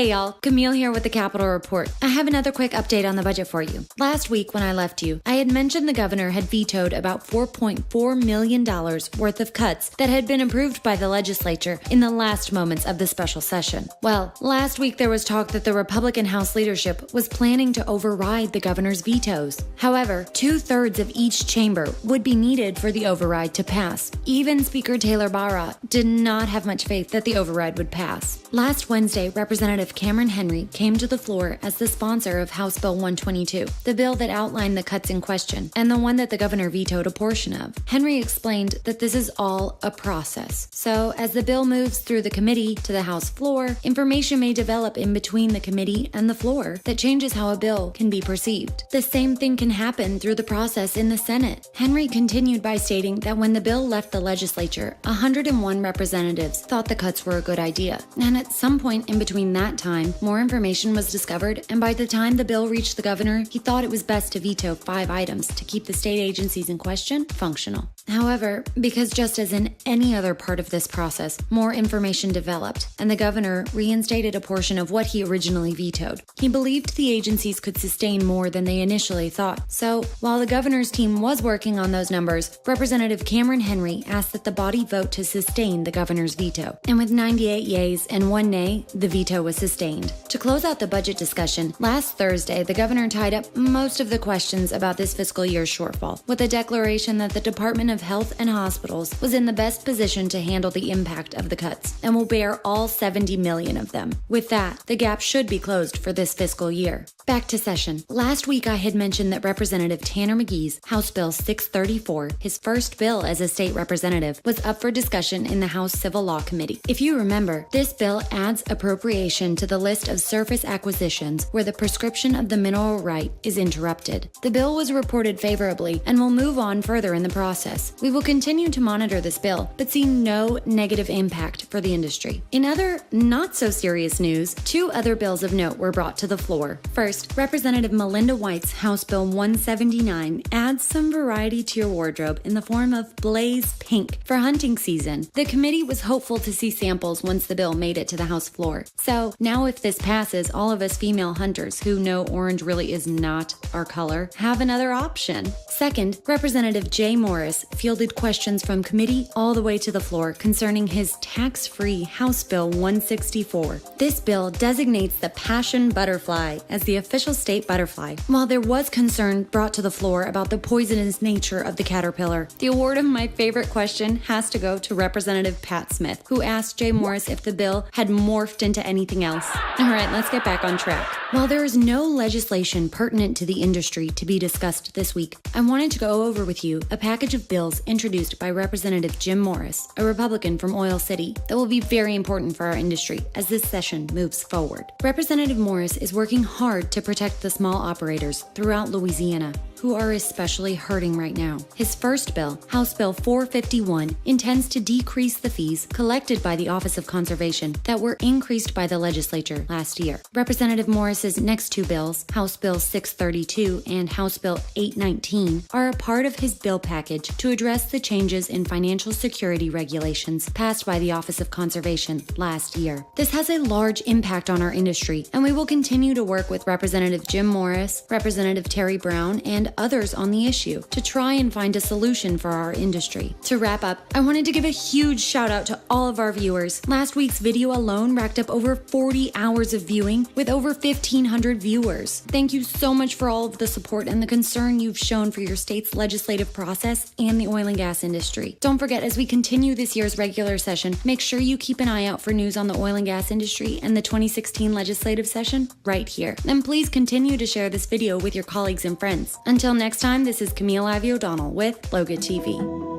Hey y'all, Camille here with the Capitol Report. I have another quick update on the budget for you. Last week when I left you, I had mentioned the governor had vetoed about $4.4 million worth of cuts that had been approved by the legislature in the last moments of the special session. Well, last week there was talk that the Republican House leadership was planning to override the governor's vetoes. However, 2/3 of each chamber would be needed for the override to pass. Even Speaker Taylor Barra did not have much faith that the override would pass. Last Wednesday, Representative Cameron Henry came to the floor as the sponsor of House Bill 122, the bill that outlined the cuts in question, and the one that the governor vetoed a portion of. Henry explained that this is all a process. So, as the bill moves through the committee to the House floor, information may develop in between the committee and the floor that changes how a bill can be perceived. The same thing can happen through the process in the Senate. Henry continued by stating that when the bill left the legislature, 101 representatives thought the cuts were a good idea, and at some point in between that time, more information was discovered, and by the time the bill reached the governor, he thought it was best to veto 5 items to keep the state agencies in question functional. However, because just as in any other part of this process, more information developed, and the governor reinstated a portion of what he originally vetoed, he believed the agencies could sustain more than they initially thought. So, while the governor's team was working on those numbers, Representative Cameron Henry asked that the body vote to sustain the governor's veto. And with 98 yeas and 1 nay, the veto was sustained. To close out the budget discussion, last Thursday, the governor tied up most of the questions about this fiscal year's shortfall with a declaration that the Department of Health and Hospitals was in the best position to handle the impact of the cuts and will bear all 70 million of them. With that, the gap should be closed for this fiscal year. Back to session. Last week I had mentioned that Representative Tanner McGee's House Bill 634, his first bill as a state representative, was up for discussion in the House Civil Law Committee. If you remember, this bill adds appropriation to the list of surface acquisitions where the prescription of the mineral right is interrupted. The bill was reported favorably and will move on further in the process. We will continue to monitor this bill, but see no negative impact for the industry. In other not-so-serious news, 2 other bills of note were brought to the floor. First, Representative Melinda White's House Bill 179 adds some variety to your wardrobe in the form of blaze pink for hunting season. The committee was hopeful to see samples once the bill made it to the House floor. So, now if this passes, all of us female hunters who know orange really is not our color have another option. Second, Representative Jay Morris fielded questions from committee all the way to the floor concerning his tax-free House Bill 164. This bill designates the passion butterfly as the official state butterfly. While there was concern brought to the floor about the poisonous nature of the caterpillar, the award of my favorite question has to go to Representative Pat Smith, who asked Jay Morris if the bill had morphed into anything else. Alright, let's get back on track. While there is no legislation pertinent to the industry to be discussed this week, I wanted to go over with you a package of bills introduced by Representative Jim Morris, a Republican from Oil City, that will be very important for our industry as this session moves forward. Representative Morris is working hard to protect the small operators throughout Louisiana, who are especially hurting right now. His first bill, House Bill 451, intends to decrease the fees collected by the Office of Conservation that were increased by the legislature last year. Representative Morris's next 2 bills, House Bill 632 and House Bill 819, are a part of his bill package to address the changes in financial security regulations passed by the Office of Conservation last year. This has a large impact on our industry, and we will continue to work with Representative Jim Morris, Representative Terry Brown, and others on the issue to try and find a solution for our industry. To wrap up, I wanted to give a huge shout out to all of our viewers. Last week's video alone racked up over 40 hours of viewing with over 1,500 viewers. Thank you so much for all of the support and the concern you've shown for your state's legislative process and the oil and gas industry. Don't forget, as we continue this year's regular session, make sure you keep an eye out for news on the oil and gas industry and the 2016 legislative session right here. And please continue to share this video with your colleagues and friends. Until next time, this is Camille Ivy-O'Donnell with LOGA TV.